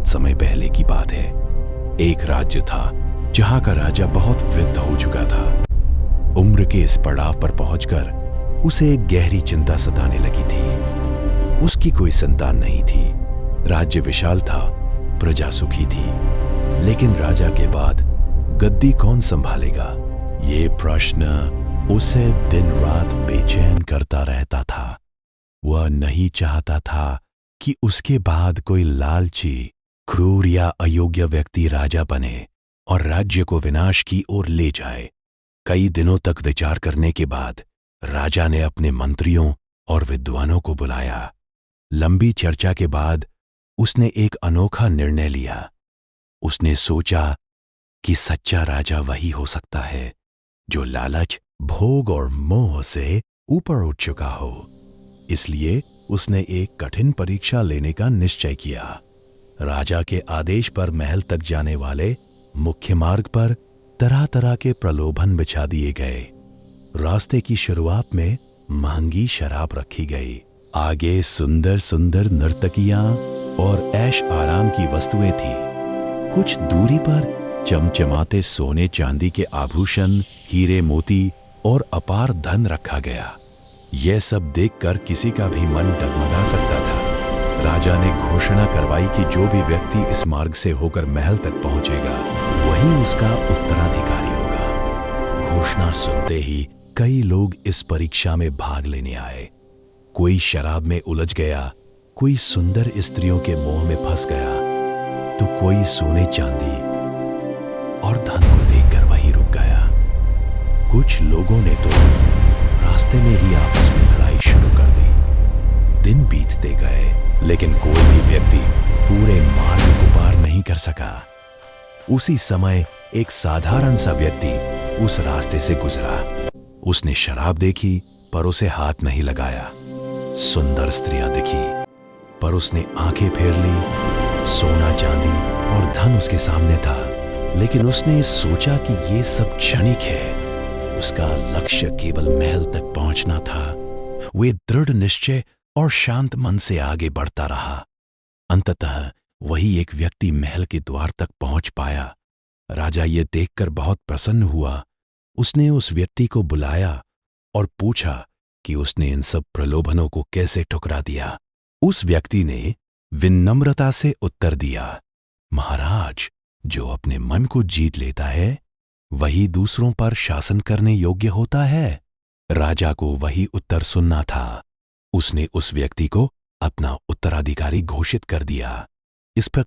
बहुत समय पहले की बात है। एक राज्य था जहां का राजा बहुत वृद्ध हो चुका था। उम्र के इस पड़ाव पर पहुंचकर उसे एक गहरी चिंता सताने लगी थी। उसकी कोई संतान नहीं थी। राज्य विशाल था, प्रजा सुखी थी, लेकिन राजा के बाद गद्दी कौन संभालेगा, ये प्रश्न उसे दिन रात बेचैन करता रहता था। वह नहीं चाहता था कि उसके बाद कोई लालची, क्रूर या अयोग्य व्यक्ति राजा बने और राज्य को विनाश की ओर ले जाए। कई दिनों तक विचार करने के बाद राजा ने अपने मंत्रियों और विद्वानों को बुलाया। लंबी चर्चा के बाद उसने एक अनोखा निर्णय लिया। उसने सोचा कि सच्चा राजा वही हो सकता है जो लालच, भोग और मोह से ऊपर उठ चुका हो। इसलिए उसने एक कठिन परीक्षा लेने का निश्चय किया। राजा के आदेश पर महल तक जाने वाले मुख्य मार्ग पर तरह तरह के प्रलोभन बिछा दिए गए। रास्ते की शुरुआत में महंगी शराब रखी गई। आगे सुंदर सुंदर नर्तकियां और ऐश आराम की वस्तुएं थी। कुछ दूरी पर चमचमाते सोने चांदी के आभूषण, हीरे मोती और अपार धन रखा गया। यह सब देखकर किसी का भी मन डगमगा सकता था। राजा ने घोषणा करवाई कि जो भी व्यक्ति इस मार्ग से होकर महल तक पहुंचेगा वही उसका उत्तराधिकारी होगा। घोषणा सुनते ही कई लोग इस परीक्षा में भाग लेने आए। कोई शराब में उलझ गया, कोई सुंदर स्त्रियों के मोह में फंस गया, तो कोई सोने चांदी और धन को देखकर वहीं रुक गया। कुछ लोगों ने तो रास्ते में ही आपस में लड़ाई शुरू कर दी। दिन बीतते गए, लेकिन कोई भी व्यक्ति पूरे मार्ग को पार नहीं कर सका। उसी समय एक साधारण सा व्यक्ति उस रास्ते से गुजरा। उसने शराब देखी पर उसे हाथ नहीं लगाया। सुंदर स्त्रियां दिखी पर उसने आंखें फेर ली। सोना चांदी और धन उसके सामने था, लेकिन उसने सोचा कि ये सब क्षणिक है। उसका लक्ष्य केवल महल तक पहुंचना था। वे दृढ़ निश्चय और शांत मन से आगे बढ़ता रहा। अंततः वही एक व्यक्ति महल के द्वार तक पहुंच पाया। राजा ये देखकर बहुत प्रसन्न हुआ। उसने उस व्यक्ति को बुलाया और पूछा कि उसने इन सब प्रलोभनों को कैसे ठुकरा दिया। उस व्यक्ति ने विनम्रता से उत्तर दिया, महाराज, जो अपने मन को जीत लेता है वही दूसरों पर शासन करने योग्य होता है। राजा को वही उत्तर सुनना था। उसने उस व्यक्ति को अपना उत्तराधिकारी घोषित कर दिया। इस पर